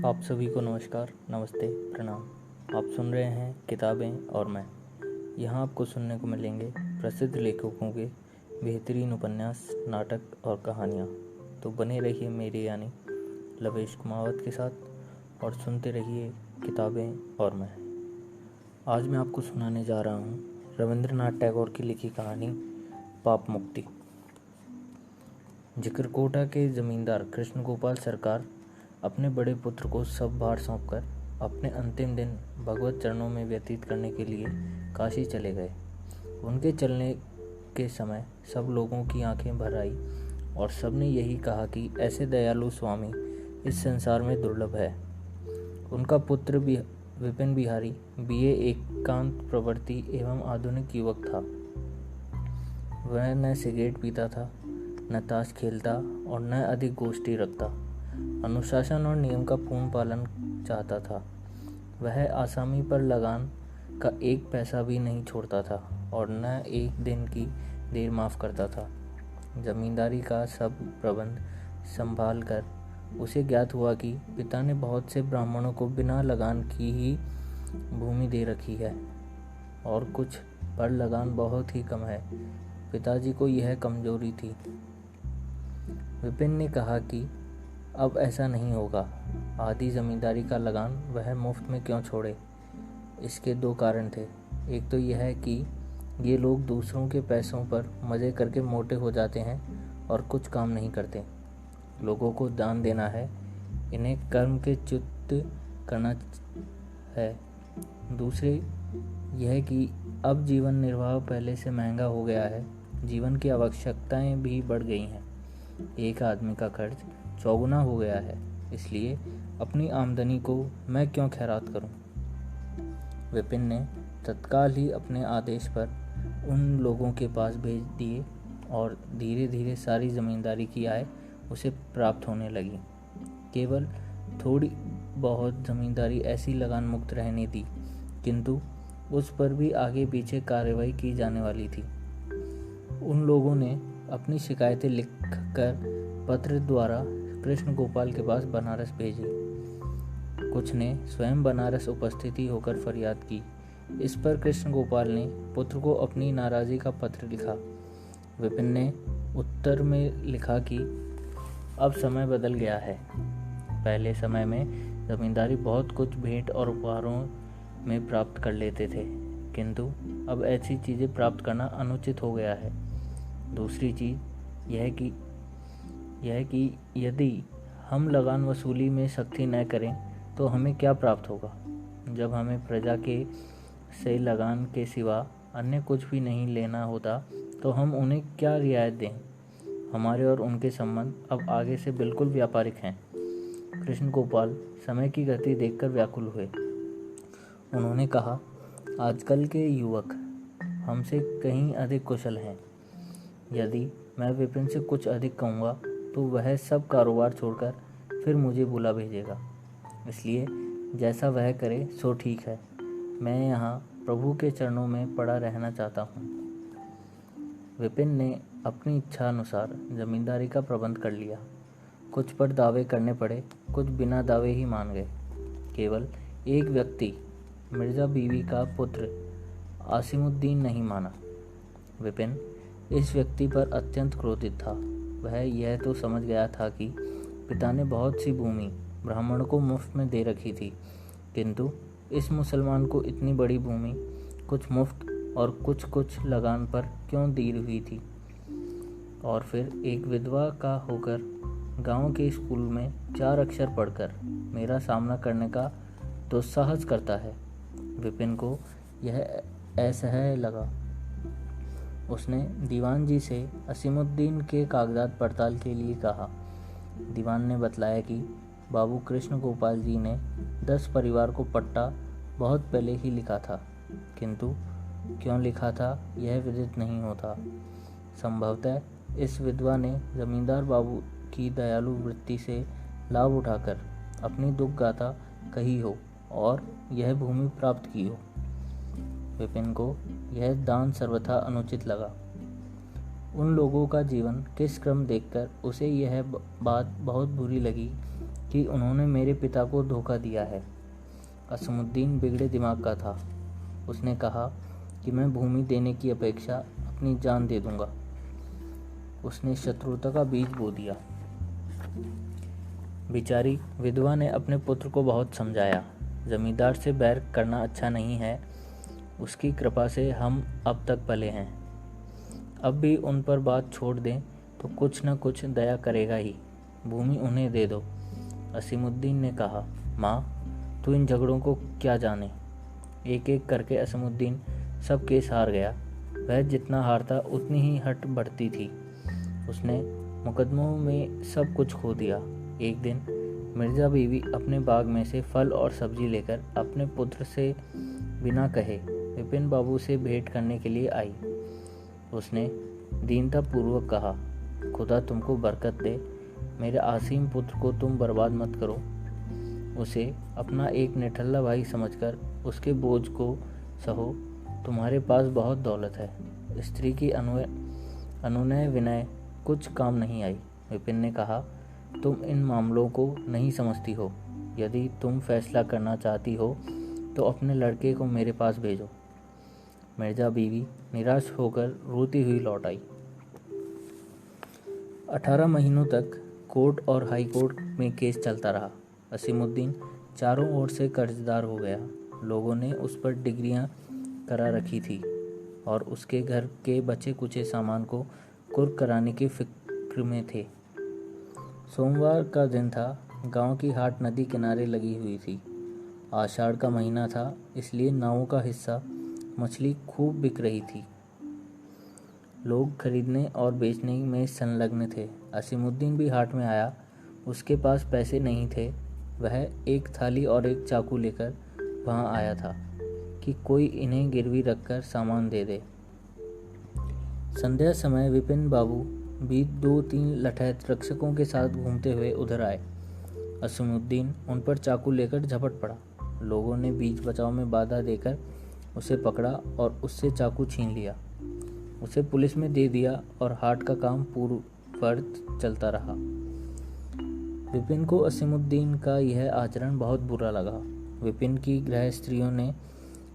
आप सभी को नमस्कार, नमस्ते, प्रणाम। आप सुन रहे हैं किताबें और मैं। यहाँ आपको सुनने को मिलेंगे प्रसिद्ध लेखकों के बेहतरीन उपन्यास, नाटक और कहानियाँ। तो बने रहिए मेरे यानी लवेश कुमावत के साथ और सुनते रहिए किताबें और मैं। आज मैं आपको सुनाने जा रहा हूँ रविंद्रनाथ टैगोर की लिखी कहानी पाप मुक्ति। जिकरकोटा के जमींदार कृष्ण गोपाल सरकार अपने बड़े पुत्र को सब भार सौंपकर अपने अंतिम दिन भगवत चरणों में व्यतीत करने के लिए काशी चले गए। उनके चलने के समय सब लोगों की आंखें भर आई और सबने यही कहा कि ऐसे दयालु स्वामी इस संसार में दुर्लभ है। उनका पुत्र भी विपिन बिहारी बीए एकांत प्रवृत्ति एवं आधुनिक युवक था। वह न सिगरेट पीता था, न ताश खेलता और न अधिक गोष्ठी रखता। अनुशासन और नियम का पूर्ण पालन चाहता था। वह आसामी पर लगान का एक पैसा भी नहीं छोड़ता था और न एक दिन की देर माफ़ करता था। जमींदारी का सब प्रबंध संभाल कर उसे ज्ञात हुआ कि पिता ने बहुत से ब्राह्मणों को बिना लगान की ही भूमि दे रखी है और कुछ पर लगान बहुत ही कम है। पिताजी को यह कमजोरी थी। विपिन ने कहा कि अब ऐसा नहीं होगा। आधी जमींदारी का लगान वह मुफ्त में क्यों छोड़े। इसके दो कारण थे। एक तो यह कि ये लोग दूसरों के पैसों पर मज़े करके मोटे हो जाते हैं और कुछ काम नहीं करते। लोगों को दान देना है, इन्हें कर्म के च्युत करना है। दूसरे यह कि अब जीवन निर्वाह पहले से महंगा हो गया है। जीवन की आवश्यकताएं भी बढ़ गई हैं। एक आदमी का खर्च चौगुना हो गया है, इसलिए अपनी आमदनी को मैं क्यों खैरात करूं। विपिन ने तत्काल ही अपने आदेश पर उन लोगों के पास भेज दिए और धीरे धीरे सारी जमींदारी की आय उसे प्राप्त होने लगी। केवल थोड़ी बहुत जमींदारी ऐसी लगान मुक्त रहने दी, किंतु उस पर भी आगे पीछे कार्रवाई की जाने वाली थी। उन लोगों ने अपनी शिकायतें लिखकर पत्र द्वारा कृष्ण गोपाल के पास बनारस भेजी। कुछ ने स्वयं बनारस उपस्थिति होकर फरियाद की। इस पर कृष्ण गोपाल ने पुत्र को अपनी नाराज़गी का पत्र लिखा। विपिन ने उत्तर में लिखा कि अब समय बदल गया है। पहले समय में जमींदारी बहुत कुछ भेंट और उपहारों में प्राप्त कर लेते थे, किंतु अब ऐसी चीज़ें प्राप्त करना अनुचित हो गया है। दूसरी चीज़ यह कि यदि हम लगान वसूली में सख्ती न करें तो हमें क्या प्राप्त होगा। जब हमें प्रजा के से लगान के सिवा अन्य कुछ भी नहीं लेना होता तो हम उन्हें क्या रियायत दें। हमारे और उनके संबंध अब आगे से बिल्कुल व्यापारिक हैं। कृष्ण गोपाल समय की गति देखकर व्याकुल हुए। उन्होंने कहा, आजकल के युवक हमसे कहीं अधिक कुशल हैं। यदि मैं विपिन से कुछ अधिक कहूँगा तो वह सब कारोबार छोड़कर फिर मुझे बुला भेजेगा। इसलिए जैसा वह करे सो ठीक है। मैं यहाँ प्रभु के चरणों में पड़ा रहना चाहता हूँ। विपिन ने अपनी इच्छा अनुसार जमींदारी का प्रबंध कर लिया। कुछ पर दावे करने पड़े, कुछ बिना दावे ही मान गए। केवल एक व्यक्ति मिर्ज़ा बीवी का पुत्र आसिमुद्दीन नहीं माना। विपिन इस व्यक्ति पर अत्यंत क्रोधित था। वह यह तो समझ गया था कि पिता ने बहुत सी भूमि ब्राह्मण को मुफ्त में दे रखी थी, किंतु इस मुसलमान को इतनी बड़ी भूमि कुछ मुफ्त और कुछ लगान पर क्यों दी हुई थी। और फिर एक विधवा का होकर गांव के स्कूल में 4 अक्षर पढ़कर मेरा सामना करने का दुस्साहस करता है। विपिन को यह असह्य लगा। उसने दीवान जी से असीमुद्दीन के कागजात पड़ताल के लिए कहा। दीवान ने बतलाया कि बाबू कृष्ण गोपाल जी ने 10 परिवार को पट्टा बहुत पहले ही लिखा था, किंतु क्यों लिखा था यह विदित नहीं होता। संभवतः इस विधवा ने जमींदार बाबू की दयालु वृत्ति से लाभ उठाकर अपनी दुख गाथा कही हो और यह भूमि प्राप्त की हो। विपिन को यह दान सर्वथा अनुचित लगा। उन लोगों का जीवन किस क्रम देखकर उसे यह बात बहुत बुरी लगी कि उन्होंने मेरे पिता को धोखा दिया है। असमुद्दीन बिगड़े दिमाग का था। उसने कहा कि मैं भूमि देने की अपेक्षा अपनी जान दे दूंगा। उसने शत्रुता का बीज बो दिया। बेचारी विधवा ने अपने पुत्र को बहुत समझाया, जमींदार से बैर करना अच्छा नहीं है, उसकी कृपा से हम अब तक पले हैं। अब भी उन पर बात छोड़ दें तो कुछ न कुछ दया करेगा ही। भूमि उन्हें दे दो। असीमुद्दीन ने कहा, माँ तू इन झगड़ों को क्या जाने। एक एक करके असीमुद्दीन सब केस हार गया। वह जितना हारता उतनी ही हट बढ़ती थी। उसने मुकदमों में सब कुछ खो दिया। एक दिन मिर्ज़ा बीवी अपने बाग में से फल और सब्जी लेकर अपने पुत्र से बिना कहे विपिन बाबू से भेंट करने के लिए आई। उसने दीनतापूर्वक कहा, खुदा तुमको बरकत दे, मेरे आसीम पुत्र को तुम बर्बाद मत करो। उसे अपना एक निठल्ला भाई समझकर उसके बोझ को सहो, तुम्हारे पास बहुत दौलत है। स्त्री की अनुनय विनय कुछ काम नहीं आई। विपिन ने कहा, तुम इन मामलों को नहीं समझती हो। यदि तुम फैसला करना चाहती हो तो अपने लड़के को मेरे पास भेजो। मिर्जा बीवी निराश होकर रोती हुई लौट आई। 18 महीनों तक कोर्ट और हाई कोर्ट में केस चलता रहा। असीमुद्दीन चारों ओर से कर्जदार हो गया। लोगों ने उस पर डिग्रियां करा रखी थी और उसके घर के बचे कुचे सामान को कुर्क कराने की फिक्र में थे। सोमवार का दिन था। गांव की हाट नदी किनारे लगी हुई थी। आषाढ़ का महीना था, इसलिए नावों का हिस्सा मछली खूब बिक रही थी। लोग खरीदने और बेचने में संलग्न थे। असीमुद्दीन भी हाट में आया। उसके पास पैसे नहीं थे। वह एक थाली और एक चाकू लेकर वहां आया था कि कोई इन्हें गिरवी रखकर सामान दे दे। संध्या समय विपिन बाबू भी 2-3 लठैत रक्षकों के साथ घूमते हुए उधर आए। असीमुद्दीन उन पर चाकू लेकर झपट पड़ा। लोगों ने बीच बचाव में बाधा देकर उसे पकड़ा और उससे चाकू छीन लिया। उसे पुलिस में दे दिया और हाट का काम पूर्ववत चलता रहा। विपिन को असीमुद्दीन का यह आचरण बहुत बुरा लगा। विपिन की गृह स्त्रियों ने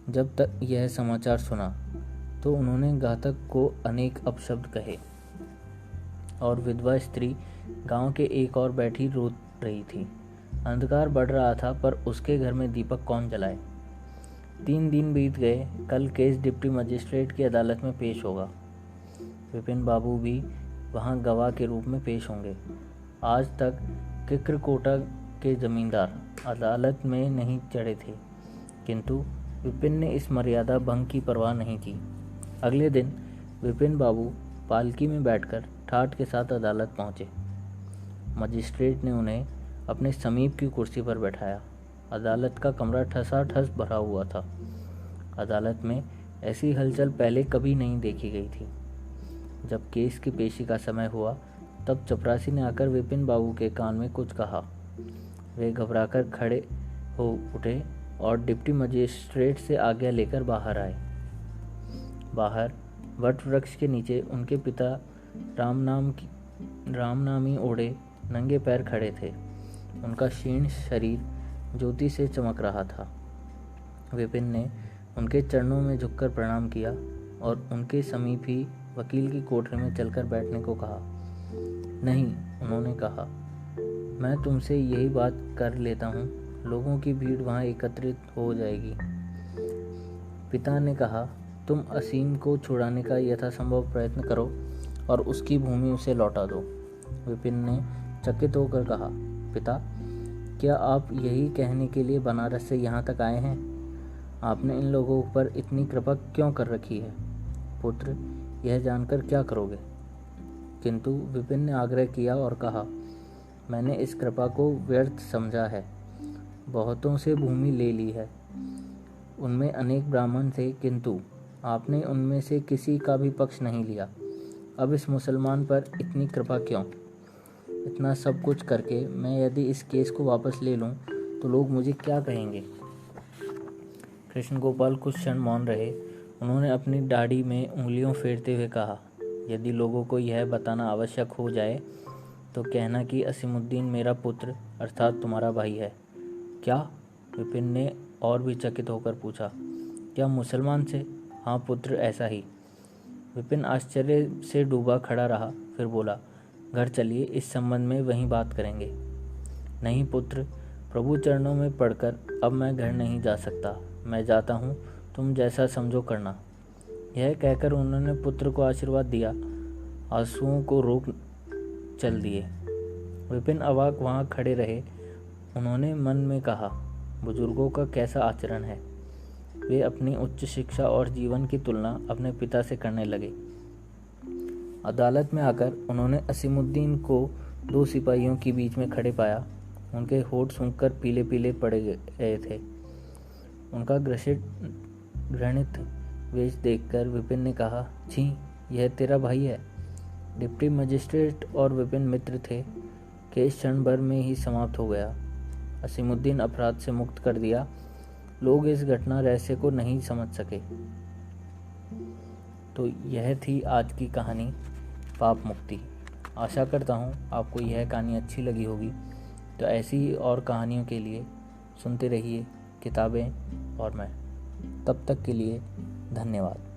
जब तक यह समाचार सुना तो उन्होंने घातक को अनेक अपशब्द कहे और विधवा स्त्री गांव के एक और बैठी रो रही थी। अंधकार बढ़ रहा था, पर उसके घर में दीपक कौन जलाए। 3 दिन बीत गए। कल केस डिप्टी मजिस्ट्रेट की अदालत में पेश होगा। विपिन बाबू भी वहां गवाह के रूप में पेश होंगे। आज तक किक्रकोटा के जमींदार अदालत में नहीं चढ़े थे, किंतु विपिन ने इस मर्यादा भंग की परवाह नहीं की। अगले दिन विपिन बाबू पालकी में बैठकर ठाठ के साथ अदालत पहुंचे। मजिस्ट्रेट ने उन्हें अपने समीप की कुर्सी पर बैठाया। अदालत का कमरा ठसाठस भरा हुआ था। अदालत में ऐसी हलचल पहले कभी नहीं देखी गई थी। जब केस की पेशी का समय हुआ तब चपरासी ने आकर विपिन बाबू के कान में कुछ कहा। वे घबराकर खड़े हो उठे और डिप्टी मजिस्ट्रेट से आज्ञा लेकर बाहर आए। बाहर वट वृक्ष के नीचे उनके पिता रामनामी ओढ़े नंगे पैर खड़े थे। उनका क्षीण शरीर ज्योति से चमक रहा था। विपिन ने उनके चरणों में झुककर प्रणाम किया और उनके समीप ही वकील की कोठरी में चलकर बैठने को कहा। नहीं, उन्होंने कहा, मैं तुमसे यही बात कर लेता हूँ, लोगों की भीड़ वहाँ एकत्रित हो जाएगी। पिता ने कहा, तुम असीम को छुड़ाने का यथासंभव प्रयत्न करो और उसकी भूमि उसे लौटा दो। विपिन ने चकित होकर कहा, पिता, क्या आप यही कहने के लिए बनारस से यहाँ तक आए हैं? आपने इन लोगों पर इतनी कृपा क्यों कर रखी है? पुत्र, यह जानकर क्या करोगे? किंतु विपिन ने आग्रह किया और कहा, मैंने इस कृपा को व्यर्थ समझा है। बहुतों से भूमि ले ली है, उनमें अनेक ब्राह्मण थे, किंतु आपने उनमें से किसी का भी पक्ष नहीं लिया। अब इस मुसलमान पर इतनी कृपा क्यों? इतना सब कुछ करके मैं यदि इस केस को वापस ले लूं तो लोग मुझे क्या कहेंगे? कृष्ण गोपाल कुछ क्षण मौन रहे। उन्होंने अपनी दाढ़ी में उंगलियों फेरते हुए कहा, यदि लोगों को यह बताना आवश्यक हो जाए तो कहना कि असीमुद्दीन मेरा पुत्र अर्थात तुम्हारा भाई है। क्या? विपिन ने और भी चकित होकर पूछा। क्या मुसलमान से? हाँ पुत्र, ऐसा ही। विपिन आश्चर्य से डूबा खड़ा रहा, फिर बोला, घर चलिए, इस संबंध में वहीं बात करेंगे। नहीं पुत्र, प्रभु चरणों में पड़कर अब मैं घर नहीं जा सकता। मैं जाता हूँ, तुम जैसा समझो करना। यह कहकर उन्होंने पुत्र को आशीर्वाद दिया, आंसुओं को रोक चल दिए। विपिन अवाक वहाँ खड़े रहे। उन्होंने मन में कहा, बुजुर्गों का कैसा आचरण है। वे अपनी उच्च शिक्षा और जीवन की तुलना अपने पिता से करने लगे। अदालत में आकर उन्होंने असीमुद्दीन को 2 सिपाहियों के बीच में खड़े पाया। उनके होठ सूंघकर पीले पीले पड़ गए थे। उनका घृणित वेश देखकर विपिन ने कहा, छी, यह तेरा भाई है। डिप्टी मजिस्ट्रेट और विपिन मित्र थे। केस क्षण भर में ही समाप्त हो गया। असीमुद्दीन अपराध से मुक्त कर दिया। लोग इस घटना रहस्य को नहीं समझ सके। तो यह थी आज की कहानी पाप मुक्ति। आशा करता हूँ आपको यह कहानी अच्छी लगी होगी। तो ऐसी ही और कहानियों के लिए सुनते रहिए किताबें और मैं। तब तक के लिए धन्यवाद।